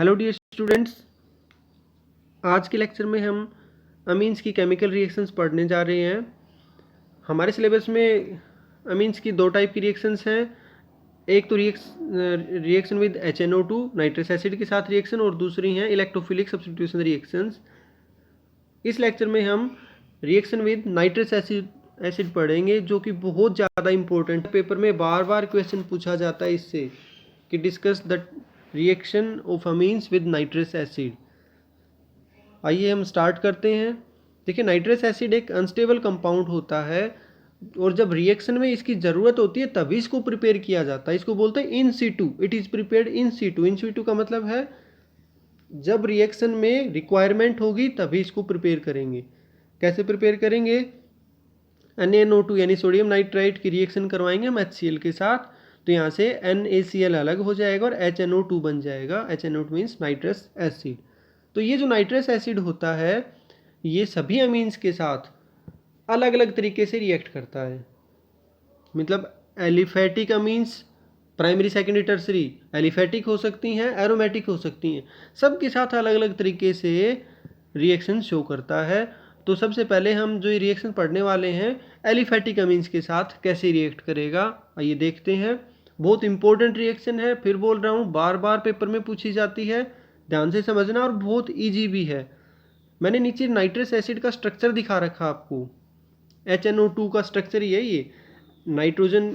Hello dear students, आज के lecture में हम अमीन्स की केमिकल रिएक्शंस पढ़ने जा रहे हैं। हमारे सिलेबस में अमीन्स की दो टाइप की रिएक्शंस हैं। एक तो reaction with HNO2 nitrous acid के साथ रिएक्शन, और दूसरी हैं इलेक्ट्रोफिलिक सब्स्टिट्यूशन रिएक्शंस। इस लेक्चर में हम रिएक्शन विद नाइट्रस एसिड पढ़ेंगे, जो कि बहुत ज़्यादा इंपॉर्टेंट है। पेपर में बार बार क्वेश्चन पूछा जाता है इससे कि discuss the reaction of amines with nitrous acid. आइए हम स्टार्ट करते हैं। देखिए, नाइट्रस एसिड एक अनस्टेबल कंपाउंड होता है, और जब रिएक्शन में इसकी ज़रूरत होती है तभी इसको प्रिपेयर किया जाता है। इसको बोलते हैं in situ, it is prepared in situ. In situ का मतलब है जब रिएक्शन में रिक्वायरमेंट होगी तभी इसको प्रिपेयर करेंगे। कैसे प्रिपेयर करेंगे? NaNO2 यानी सोडियम नाइट्राइट की रिएक्शन करवाएंगे हम HCl के साथ, तो यहाँ से NaCl अलग हो जाएगा और HNO2 बन जाएगा। HNO2 means nitrous acid. तो ये जो नाइट्रस एसिड होता है, ये सभी अमीन्स के साथ अलग अलग तरीके से रिएक्ट करता है। मतलब aliphatic amines primary secondary tertiary aliphatic हो सकती हैं, एरोमेटिक हो सकती हैं, सबके साथ अलग अलग तरीके से रिएक्शन शो करता है। तो सबसे पहले हम जो ये रिएक्शन पढ़ने वाले हैं, एलिफेटिक अमीन्स के साथ कैसे रिएक्ट करेगा, आइए देखते हैं। बहुत इंपॉर्टेंट रिएक्शन है, फिर बोल रहा हूँ, बार बार पेपर में पूछी जाती है, ध्यान से समझना, और बहुत ईजी भी है। मैंने नीचे नाइट्रस एसिड का स्ट्रक्चर दिखा रखा आपको। HNO2 का स्ट्रक्चर ही है ये। नाइट्रोजन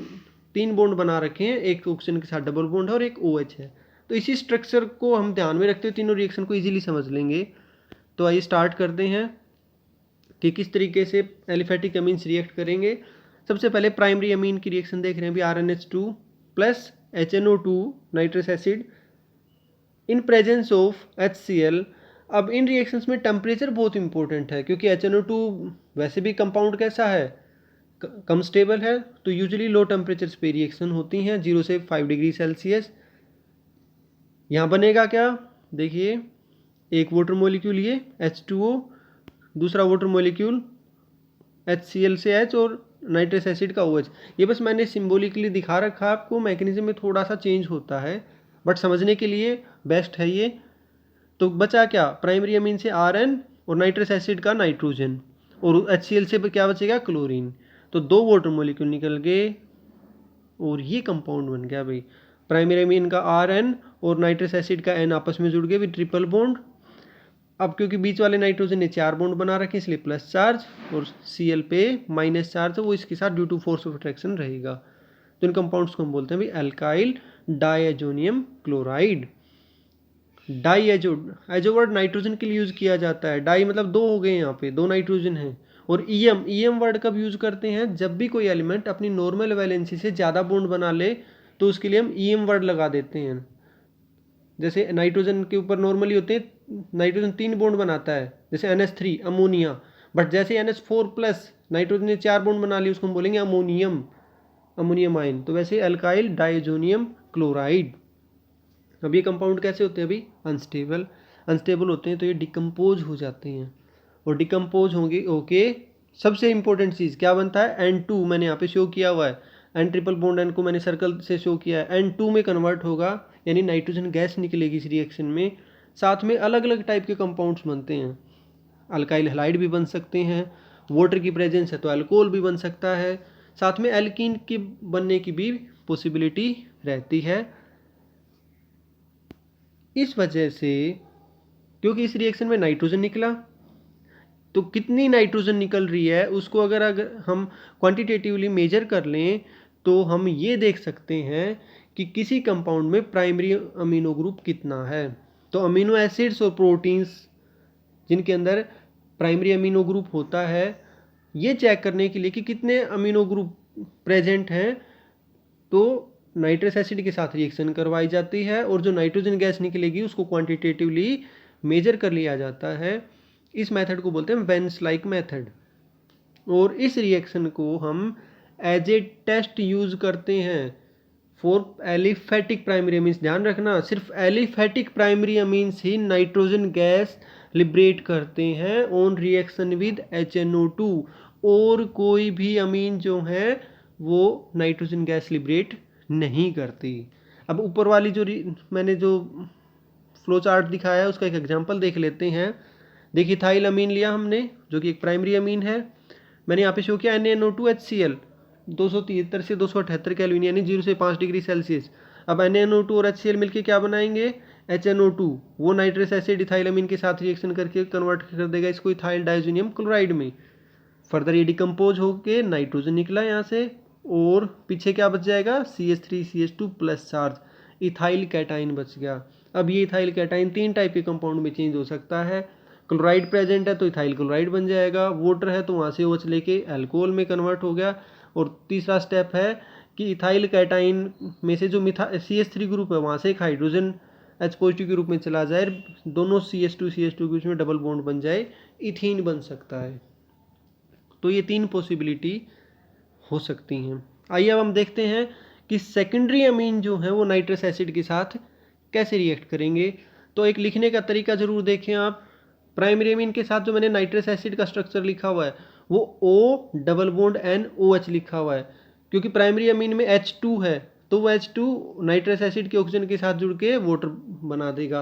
3 बॉन्ड बना रखे हैं, एक ऑक्सीजन के साथ डबल बॉन्ड है और एक OH है। तो इसी स्ट्रक्चर को हम ध्यान में रखते हुए तीनों रिएक्शन को इजीली समझ लेंगे। तो आइए स्टार्ट करते हैं कि किस तरीके से एलिफेटिक अमीन्स रिएक्ट करेंगे। सबसे पहले प्राइमरी अमीन की रिएक्शन देख रहे हैं अभी, RNH2 plus HNO2 nitrous acid in presence of HCl। अब इन रिएक्शंस में टेम्परेचर बहुत इंपॉर्टेंट है, क्योंकि HNO2 वैसे भी कंपाउंड कैसा है, कम स्टेबल है, तो यूजुअली लो टेम्परेचर्स पे रिएक्शन होती हैं, 0 से 5 डिग्री सेल्सियस। यहाँ बनेगा क्या, देखिए, एक वाटर मॉलिक्यूल ये H2O, दूसरा वाटर मॉलिक्यूल HCl से H और नाइट्रस एसिड का OH। ये बस मैंने सिम्बोलिकली दिखा रखा आपको, मैकेनिज्म में थोड़ा सा चेंज होता है, बट समझने के लिए बेस्ट है ये। तो बचा क्या, प्राइमरी अमीन से Rn और नाइट्रस एसिड का नाइट्रोजन, और HCl से क्या बचेगा, क्लोरीन। तो 2 वाटर मॉलिक्यूल निकल गए और ये कंपाउंड बन गया भाई। प्राइमरी अमीन का Rn और नाइट्रस एसिड का N आपस में जुड़ गए विद ट्रिपल बॉन्ड। अब क्योंकि बीच वाले नाइट्रोजन ने 4 बॉन्ड बना रखे, इसलिए प्लस चार्ज, और Cl पे माइनस चार्ज, तो वो इसके साथ due to force of attraction रहेगा। तो इन कंपाउंड्स को हम बोलते हैं भाई alkyl diazonium chloride. Diazo word nitrogen के लिए यूज़ किया जाता है। डाई मतलब 2 हो गए, यहाँ पे 2 नाइट्रोजन हैं। और ईएम वर्ड कब यूज़ करते हैं, जब भी कोई एलिमेंट अपनी नॉर्मल वैलेंसी से ज़्यादा बॉन्ड बना ले, तो उसके लिए हम ईएम वर्ड लगा देते हैं। जैसे नाइट्रोजन के ऊपर नॉर्मली होते हैं, नाइट्रोजन 3 बॉन्ड बनाता है, जैसे NH3 अमोनिया, बट जैसे NH4 प्लस नाइट्रोजन ने 4 बॉन्ड बना लिए, उसको हम बोलेंगे अमोनियम आयन। तो वैसे अल्काइल डायजोनियम क्लोराइड। अब ये कंपाउंड कैसे होते हैं अभी, अनस्टेबल होते हैं, तो ये डिकम्पोज हो जाते हैं, और डिकम्पोज होंगे ओके। सबसे इंपॉर्टेंट चीज़ क्या बनता है, N2 मैंने यहाँ पे शो किया हुआ है, N ट्रिपल बॉन्ड N को मैंने सर्कल से शो किया है, N2 में कन्वर्ट होगा, यानी नाइट्रोजन गैस निकलेगी इस रिएक्शन में। साथ में अलग अलग टाइप के कंपाउंड्स बनते हैं, अल्काइल हैलाइड भी बन सकते हैं, वाटर की प्रेजेंस है तो अल्कोहल भी बन सकता है, साथ में एल्कीन की बनने की भी पॉसिबिलिटी रहती है। इस वजह से, क्योंकि इस रिएक्शन में नाइट्रोजन निकला, तो कितनी नाइट्रोजन निकल रही है उसको अगर हम क्वांटिटेटिवली मेजर कर लें, तो हम ये देख सकते हैं कि किसी कंपाउंड में प्राइमरी अमीनो ग्रुप कितना है। तो अमीनो एसिड्स और प्रोटीन्स जिनके अंदर प्राइमरी अमीनो ग्रुप होता है, ये चेक करने के लिए कि कितने अमीनो ग्रुप प्रेजेंट हैं, तो नाइट्रस एसिड के साथ रिएक्शन करवाई जाती है, और जो नाइट्रोजन गैस निकलेगी उसको क्वांटिटेटिवली मेजर कर लिया जाता है। इस मेथड को बोलते हैं वेन्स लाइक मेथड, और इस रिएक्शन को हम एज ए टेस्ट यूज़ करते हैं फॉर एलिफेटिक प्राइमरी अमीन्स। ध्यान रखना, सिर्फ एलिफेटिक प्राइमरी अमीन्स ही नाइट्रोजन गैस लिबरेट करते हैं ऑन रिएक्शन विद HNO2, और कोई भी अमीन जो है वो नाइट्रोजन गैस लिबरेट नहीं करती। अब ऊपर वाली जो मैंने जो फ्लो चार्ट दिखाया है उसका एक एग्जांपल देख लेते हैं। देखिए इथाइल अमीन लिया हमने जो कि एक प्राइमरी अमीन है, मैंने यहाँ पे शो किया NaNO2HCl 273 से 278 केल्विन यानी 0 से 5 डिग्री सेल्सियस। अब NaNO2 और HCl मिलके क्या बनाएंगे, HNO2, वो नाइट्रस एसिड इथाइल अमीन के साथ रिएक्शन करके कन्वर्ट कर देगा इसको इथाइल डाइजोनियम क्लोराइड में। फर्दर ये डिकम्पोज होके नाइट्रोजन निकला यहाँ से और पीछे क्या बच जाएगा, CH3CH2 plus charge, ethyl cation बच गया। अब ये इथाइल कैटाइन 3 टाइप के कंपाउंड में चेंज हो सकता है। क्लोराइड प्रेजेंट है तो इथाइल क्लोराइड बन जाएगा, वाटर है तो वहाँ से OH लेके अल्कोहल में कन्वर्ट हो गया। और तीसरा स्टेप है कि इथाइल कैटाइन में से जो CH3 ग्रुप है वहाँ से एक हाइड्रोजन H पॉजिटिव के रूप में चला जाए, दोनों CH2 के बीच में डबल बॉन्ड बन जाए, इथीन बन सकता है। तो ये 3 पॉसिबिलिटी हो सकती हैं। आइए अब हम देखते हैं कि सेकेंडरी अमीन जो है वो नाइट्रस एसिड के साथ कैसे रिएक्ट करेंगे। तो एक लिखने का तरीका ज़रूर देखें आप। प्राइमरी अमीन के साथ जो मैंने नाइट्रस एसिड का स्ट्रक्चर लिखा हुआ है वो O डबल बॉन्ड NOH लिखा हुआ है, क्योंकि प्राइमरी अमीन में H2 है तो वो H2 नाइट्रस एसिड के ऑक्सीजन के साथ जुड़ के वाटर बना देगा।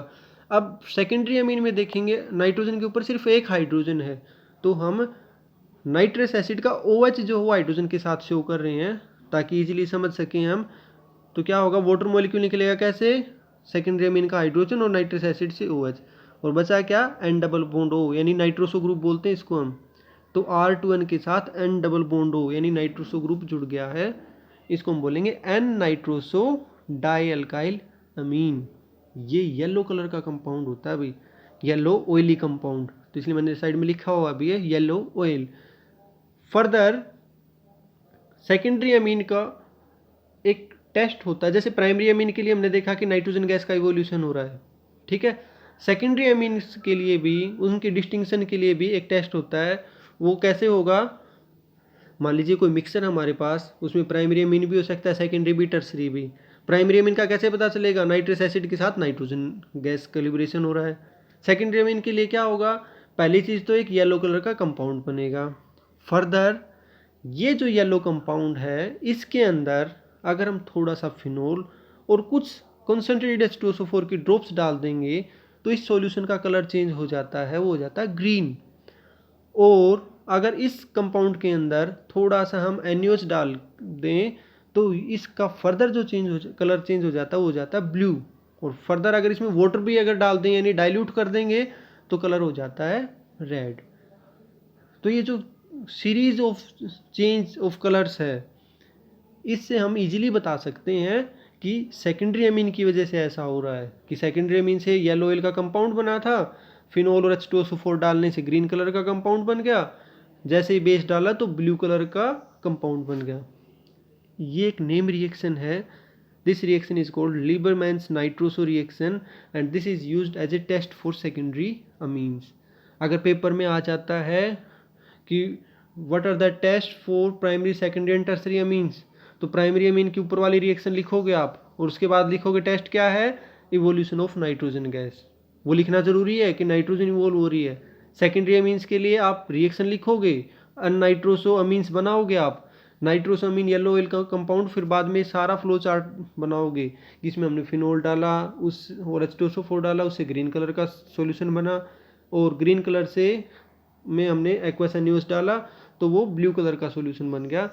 अब सेकेंडरी अमीन में देखेंगे नाइट्रोजन के ऊपर सिर्फ एक हाइड्रोजन है, तो हम नाइट्रस एसिड का OH जो वो हाइड्रोजन के साथ शो कर रहे हैं ताकि इजीली समझ सकें हम। तो क्या होगा, वाटर मॉलिक्यूल निकलेगा कैसे, सेकेंडरी अमीन का हाइड्रोजन और नाइट्रस एसिड से OH, और बचा क्या, N डबल बॉन्ड O यानी नाइट्रोसो ग्रुप बोलते हैं इसको हम। तो R2N के साथ N डबल बॉन्ड O यानी नाइट्रोसो ग्रुप जुड़ गया है, इसको हम बोलेंगे N नाइट्रोसो डाई अल्काइल अमीन। ये येलो कलर का कंपाउंड होता है भाई, येलो ऑयली कंपाउंड, तो इसलिए मैंने साइड में लिखा हुआ भी है yellow oil. Further secondary amine का एक टेस्ट होता है, जैसे प्राइमरी अमीन के लिए हमने देखा कि नाइट्रोजन गैस का इवोल्यूशन हो रहा है, ठीक है। सेकेंडरी अमीन के लिए भी, उनके डिस्टिंक्शन के लिए भी एक टेस्ट होता है। वो कैसे होगा, मान लीजिए कोई मिक्सर हमारे पास, उसमें प्राइमरी अमीन भी हो सकता है, सेकेंडरी भी, टर्सरी भी। प्राइमरी अमीन का कैसे पता चलेगा, नाइट्रस एसिड के साथ नाइट्रोजन गैस का लिबरेशन हो रहा है। सेकेंडरी अमीन के लिए क्या होगा, पहली चीज़ तो एक येलो कलर का कंपाउंड बनेगा। फर्दर ये जो येलो कंपाउंड है इसके अंदर अगर हम थोड़ा सा फिनोल और कुछ कॉन्सेंट्रेटेड H2SO4 की ड्रॉप्स डाल देंगे तो इस सॉल्यूशन का कलर चेंज हो जाता है, वो हो जाता है ग्रीन। और अगर इस कंपाउंड के अंदर थोड़ा सा हम NaOH डाल दें तो इसका फर्दर जो कलर चेंज हो जाता है वो हो जाता है ब्लू। और फर्दर अगर इसमें वाटर भी अगर डाल दें यानी डाइल्यूट कर देंगे तो कलर हो जाता है रेड। तो ये जो series of change of colours है इससे हम इजीली बता सकते हैं कि सेकेंडरी अमीन की वजह से ऐसा हो रहा है कि सेकेंडरी अमीन से येलो ऑयल का कंपाउंड बना था, फिनोल और H2SO4 डालने से ग्रीन कलर का कंपाउंड बन गया, जैसे ही बेस डाला तो ब्लू कलर का कंपाउंड बन गया। ये एक नेम रिएक्शन है। This reaction is called Liebermann's nitroso reaction and this is used as a test for secondary amines. अगर पेपर में आ जाता है कि what are the test for primary, secondary and tertiary amines, तो प्राइमरी अमीन की ऊपर वाली रिएक्शन लिखोगे आप और उसके बाद लिखोगे टेस्ट क्या है, इवोल्यूशन ऑफ नाइट्रोजन गैस। वो लिखना जरूरी है कि नाइट्रोजन इवोल्व हो रही है। सेकेंडरी अमीन्स के लिए आप रिएक्शन लिखोगे, अननाइट्रोसो अमीन्स बनाओगे आप, नाइट्रोसो अमीन येलो ऑयल का कंपाउंड, फिर बाद में सारा फ्लो चार्ट बनाओगे जिसमें हमने फिनोल डाला उस और H2SO4 डाला, उससे ग्रीन कलर का सॉल्यूशन बना, और ग्रीन कलर से में हमने एक्वस NaOH डाला तो वो ब्लू कलर का सॉल्यूशन बन गया।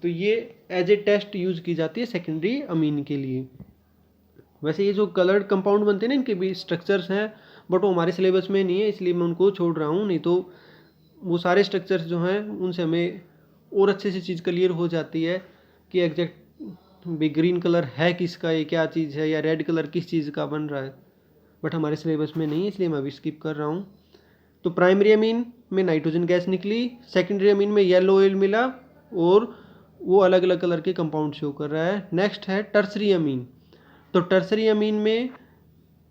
तो ये एज ए टेस्ट यूज़ की जाती है सेकेंडरी अमीन के लिए। वैसे ये जो कलर्ड कंपाउंड बनते हैं ना, इनके भी स्ट्रक्चर्स हैं बट वो हमारे सिलेबस में नहीं है इसलिए मैं उनको छोड़ रहा हूँ, नहीं तो वो सारे स्ट्रक्चर्स जो हैं उनसे हमें और अच्छे से चीज़ क्लियर हो जाती है कि एग्जैक्ट भी ग्रीन कलर है किसका, ये क्या चीज़ है, या रेड कलर किस चीज़ का बन रहा है, बट हमारे सिलेबस में नहीं है इसलिए मैं अभी स्किप कर रहा हूँ। तो प्राइमरी अमीन में नाइट्रोजन गैस निकली, सेकेंडरी अमीन में येलो ऑयल मिला और वो अलग अलग कलर के कंपाउंड शो कर रहा है। नेक्स्ट है टर्सरी अमीन। तो टर्सरी अमीन में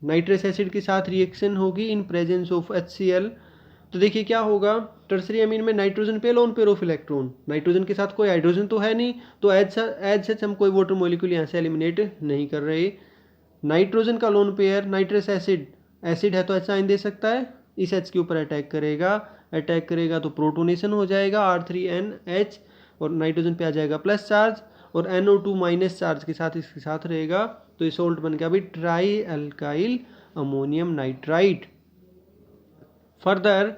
नाइट्रस एसिड के साथ रिएक्शन होगी इन प्रेजेंस ऑफ HCl। तो देखिए क्या होगा, टर्सरी अमीन में नाइट्रोजन पे lone pair of electron, nitrogen के साथ कोई हाइड्रोजन तो है नहीं, तो एज सच हम कोई वाटर मॉलिक्यूल यहाँ से एलिमिनेट नहीं कर रहे। नाइट्रोजन का लोन पेयर नाइट्रस एसिड है तो H आयन दे सकता है, इस H के ऊपर अटैक करेगा तो प्रोटोनेशन हो जाएगा R3NH और नाइट्रोजन पे आ जाएगा प्लस चार्ज, और NO2 माइनस चार्ज के साथ इसके साथ रहेगा तो ये सोल्ट बन गया अभी try alkyl ammonium nitrite. Further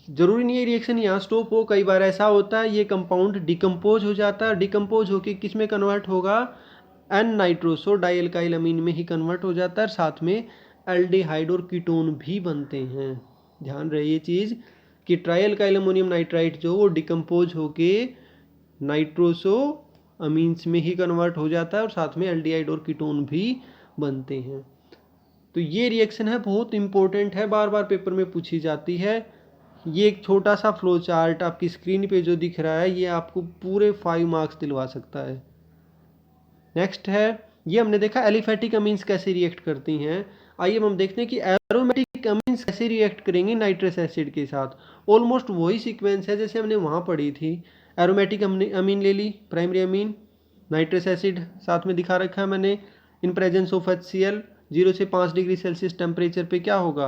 जरूरी नहीं है रिएक्शन यहाँ स्टॉप हो, कई बार ऐसा होता है ये कंपाउंड डिकम्पोज हो जाता है, डिकम्पोज होकर किस में कन्वर्ट होगा, एन नाइट्रोसो डाइल्काइल अमीन में ही कन्वर्ट हो जाता है, साथ में एल्डिहाइड और कीटोन भी बनते हैं। ध्यान रहे ये चीज़ कि ट्राइअल्काइल अमोनियम नाइट्राइट जो वो डिकम्पोज होके नाइट्रोसो अमीन्स में ही कन्वर्ट हो जाता है और साथ में एल्डिहाइड और कीटोन भी बनते हैं। तो ये रिएक्शन है बहुत इंपॉर्टेंट है, बार बार पेपर में पूछी जाती है। ये एक छोटा सा फ्लो चार्ट आपकी स्क्रीन पे जो दिख रहा है ये आपको पूरे 5 मार्क्स दिलवा सकता है। नेक्स्ट है, ये हमने देखा एलिफेटिक अमीन्स कैसे रिएक्ट करती हैं। आइए हम देखते हैं कि एरोमेटिक अमीन्स कैसे रिएक्ट करेंगे नाइट्रस एसिड के साथ। ऑलमोस्ट वही सीक्वेंस है जैसे हमने वहाँ पढ़ी थी। एरोमेटिक अमीन ले ली, प्राइमरी अमीन, नाइट्रस एसिड साथ में दिखा रखा है मैंने। इन प्रेजेंस ऑफ HCl 0 से 5 डिग्री सेल्सियस टेम्परेचर पे क्या होगा,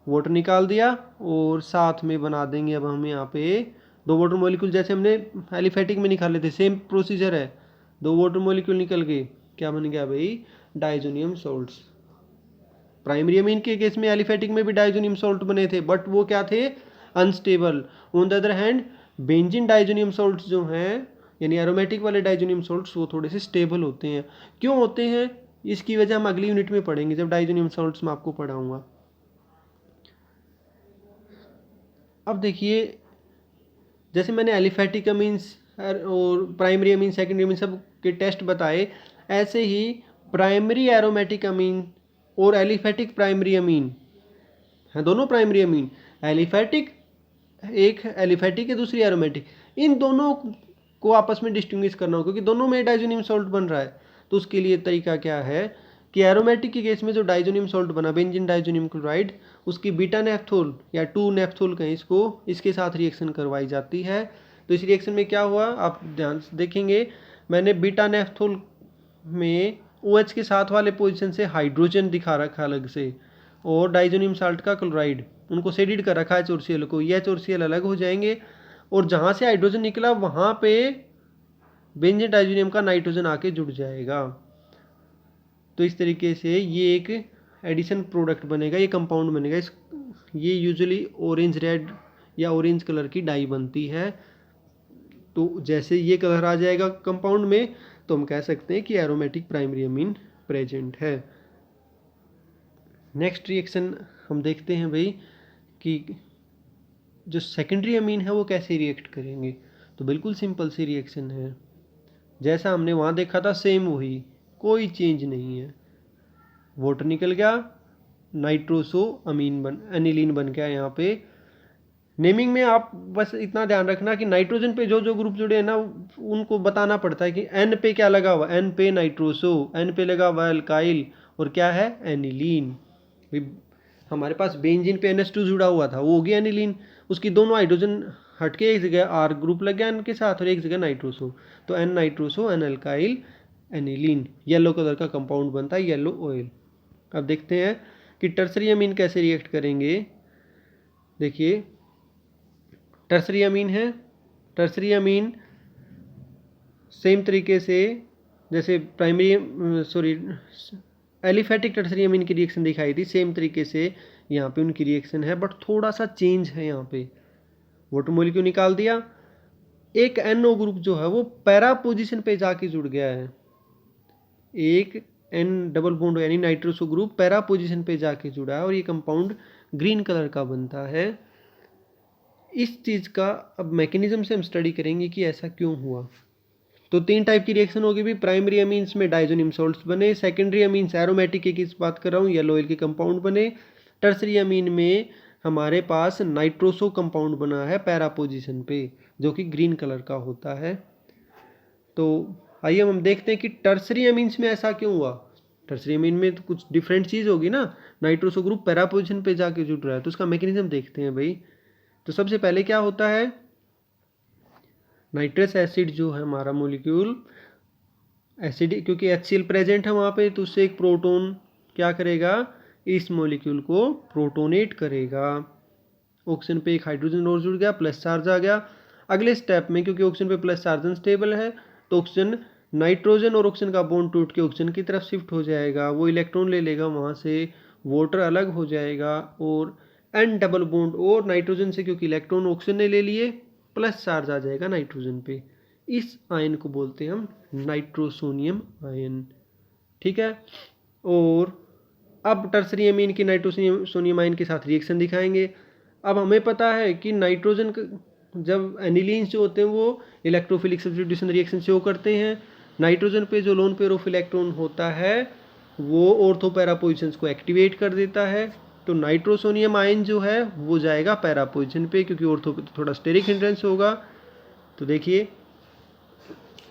वाटर निकाल दिया और साथ में बना देंगे अब हम यहाँ पे 2 वाटर मॉलिक्यूल, जैसे हमने एलिफेटिक में निकाले थे सेम प्रोसीजर है। 2 वाटर मॉलिक्यूल निकल गए, क्या बन गया भाई, डाइजोनियम सॉल्ट्स। प्राइमरी अमीन के केस में एलिफेटिक में भी डाइजोनियम सॉल्ट बने थे बट वो क्या थे, unstable. On the other hand benzene diazonium salts जो हैं यानी एरोमेटिक वाले डाइजोनियम सॉल्ट्स वो थोड़े से स्टेबल होते हैं। क्यों होते हैं इसकी वजह हम अगली यूनिट में पढ़ेंगे जब डाइजोनियम सॉल्ट्स मैं आपको पढ़ाऊंगा। अब देखिए जैसे मैंने एलिफेटिक अमीन्स और प्राइमरी अमीन सेकेंडरी अमीन सब के टेस्ट बताए, ऐसे ही प्राइमरी एरोमेटिक अमीन और एलिफेटिक प्राइमरी अमीन हैं, दोनों प्राइमरी अमीन, एलिफेटिक एक एलिफेटिक है दूसरी एरोमेटिक, इन दोनों को आपस में डिस्टिंग्विश करना हो क्योंकि दोनों में डाइजोनियम सॉल्ट बन रहा है। तो उसके लिए तरीका क्या है कि एरोमेटिक के केस में जो डाइजोनियम सॉल्ट बना बेंजीन डाइजोनियम क्लोराइड, उसकी बीटा नेफ्थोल या 2 नेफ्थोल कहें इसको, इसके साथ रिएक्शन करवाई जाती है। तो इस रिएक्शन में क्या हुआ आप ध्यान से देखेंगे, मैंने बीटा नेफ्थोल में OH के साथ वाले पोजीशन से हाइड्रोजन दिखा रखा अलग से और डाइजोनियम साल्ट का क्लोराइड उनको शेडिड कर रखा है HCl को, ये HCl अलग हो जाएंगे और जहाँ से हाइड्रोजन निकला वहाँ पे बेंजीन डाइजोनियम का नाइट्रोजन आके जुड़ जाएगा। तो इस तरीके से ये एक एडिशन प्रोडक्ट बनेगा, ये कंपाउंड बनेगा। ये यूजुअली ऑरेंज रेड या ऑरेंज कलर की डाई बनती है। तो जैसे ये कलर आ जाएगा कंपाउंड में तो हम कह सकते हैं कि एरोमेटिक प्राइमरी अमीन प्रेजेंट है। नेक्स्ट रिएक्शन हम देखते हैं भाई कि जो सेकेंडरी अमीन है वो कैसे रिएक्ट करेंगे। तो बिल्कुल सिंपल सी रिएक्शन है, जैसा हमने वहाँ देखा था सेम वही, कोई चेंज नहीं है। वाटर निकल गया, नाइट्रोसो अमीन एनिलीन बन गया। यहाँ पे नेमिंग में आप बस इतना ध्यान रखना कि नाइट्रोजन पे जो जो ग्रुप जुड़े हैं ना उनको बताना पड़ता है कि N पे क्या लगा हुआ, N पे नाइट्रोसो, N पे लगा हुआ अल्काइल और क्या है एनिलीन। हमारे पास बेंजीन पे NH2 जुड़ा हुआ था वो हो गया एनिलीन, उसकी दोनों हाइड्रोजन हटके एक जगह R ग्रुप लग गया N के साथ और एक जगह नाइट्रोसो, तो N nitroso N alkyl aniline, yellow colour का कंपाउंड बनता है येलो ऑयल। अब देखते हैं कि टर्सरी अमीन कैसे रिएक्ट करेंगे। देखिए टर्सरी अमीन है, टर्सरी अमीन सेम तरीके से जैसे प्राइमरी एलिफेटिक टर्सरी अमीन की रिएक्शन दिखाई थी सेम तरीके से यहाँ पे उनकी रिएक्शन है बट थोड़ा सा चेंज है। यहाँ पे वाटर मॉलिक्यूल निकाल दिया, एक NO ग्रुप जो है वो पैरा पोजीशन पे जाके जुड़ गया है, एक N डबल बॉन्ड यानी नाइट्रोसो ग्रुप पैरा पोजीशन पे जाके जुड़ा है और ये कंपाउंड ग्रीन कलर का बनता है। इस चीज़ का अब मैकेनिज्म से हम स्टडी करेंगे कि ऐसा क्यों हुआ। तो 3 टाइप की रिएक्शन होगी भी, प्राइमरी अमीन्स में डाइजोनियम सॉल्ट्स बने, सेकेंडरी अमीन्स एरोमेटिक की बात कर रहा हूँ येलो ऑयल के कंपाउंड बने, टर्सरी अमीन में हमारे पास नाइट्रोसो कंपाउंड बना है पैरा पोजीशन पे जो कि ग्रीन कलर का होता है। तो आइए हम देखते हैं कि टर्सरी अमीन्स में ऐसा क्यों हुआ। टर्सरी अमीन में तो कुछ डिफरेंट चीज़ होगी ना, नाइट्रोसो ग्रुप पैरा पोजीशन पे जाके जुड़ रहा है तो उसका मैकेनिज्म देखते हैं भाई। तो सबसे पहले क्या होता है, नाइट्रस एसिड जो है हमारा मॉलिक्यूल एसिड क्योंकि HCl प्रेजेंट है वहाँ पे तो उससे एक प्रोटोन क्या करेगा, इस मॉलिक्यूल को प्रोटोनेट करेगा। ऑक्सीजन पे एक हाइड्रोजन और जुड़ गया, प्लस चार्ज आ गया। अगले स्टेप में क्योंकि ऑक्सीजन पे प्लस चार्ज अनस्टेबल है तो ऑक्सीजन नाइट्रोजन और ऑक्सीजन का बॉन्ड टूट के ऑक्सीजन की तरफ शिफ्ट हो जाएगा, वो इलेक्ट्रॉन ले लेगा वहाँ से वाटर अलग हो जाएगा और N डबल बॉन्ड और नाइट्रोजन से, क्योंकि इलेक्ट्रॉन ऑक्सीजन ने ले लिए, प्लस चार्ज आ जाएगा नाइट्रोजन पे। इस आयन को बोलते हैं हम नाइट्रोसोनियम आयन। ठीक है। और अब टर्सरी अमीन की नाइट्रोसोनियम आयन के साथ रिएक्शन दिखाएंगे। अब हमें पता है कि नाइट्रोजन जब एनिलीन्स जो होते हैं वो इलेक्ट्रोफिलिक सब्स्टिट्यूशन रिएक्शन शो करते हैं। नाइट्रोजन पे जो लोन पेयर ऑफ इलेक्ट्रॉन होता है वो ऑर्थो पैरा पोजिशंस को एक्टिवेट कर देता है, तो नाइट्रोसोनियम आयन जो है वो जाएगा पैरा पोजिशन पे, क्योंकि ऑर्थो पे थोड़ा स्टेरिक हिंड्रेंस होगा। तो देखिए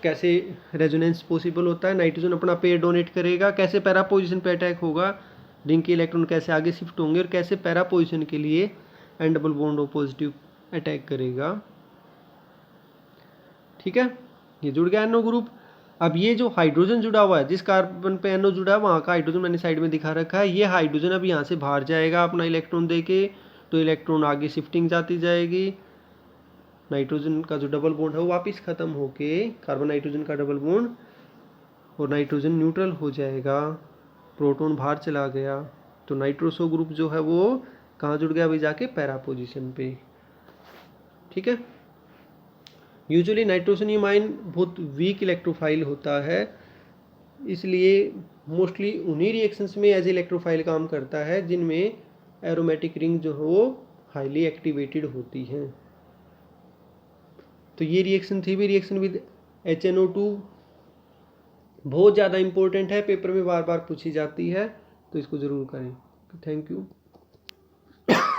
कैसे रेजोनेंस पॉसिबल होता है। नाइट्रोजन अपना पेयर डोनेट करेगा, कैसे पैरा पोजिशन पे अटैक होगा, रिंग के इलेक्ट्रॉन कैसे आगे शिफ्ट होंगे और कैसे पैरा पोजिशन के लिए an double bond O positive attack करेगा। ठीक है, ये जुड़ गया एनओ ग्रुप। अब ये जो हाइड्रोजन जुड़ा हुआ है, जिस कार्बन पे एनओ जुड़ा है वहाँ का हाइड्रोजन मैंने साइड में दिखा रखा है, ये हाइड्रोजन अब यहाँ से बाहर जाएगा अपना इलेक्ट्रॉन दे के, तो इलेक्ट्रॉन आगे शिफ्टिंग जाती जाएगी। नाइट्रोजन का जो डबल बॉन्ड है वो वापस ख़त्म होके कार्बन नाइट्रोजन का डबल बॉन्ड, और नाइट्रोजन न्यूट्रल हो जाएगा, प्रोटॉन बाहर चला गया, तो नाइट्रोसो ग्रुप जो है वो कहाँ जुड़ गया, अभी जाके पैरा पोजिशन पे। ठीक है। यूजुअली नाइट्रोसोनियम आयन बहुत वीक इलेक्ट्रोफाइल होता है, इसलिए मोस्टली उन्हीं रिएक्शंस में एज इलेक्ट्रोफाइल काम करता है जिनमें एरोमेटिक रिंग जो है वो हाईली एक्टिवेटेड होती हैं। तो ये रिएक्शन थी भी, रिएक्शन विद HNO2 बहुत ज़्यादा इंपॉर्टेंट है, पेपर में बार बार पूछी जाती है, तो इसको ज़रूर करें। Thank you.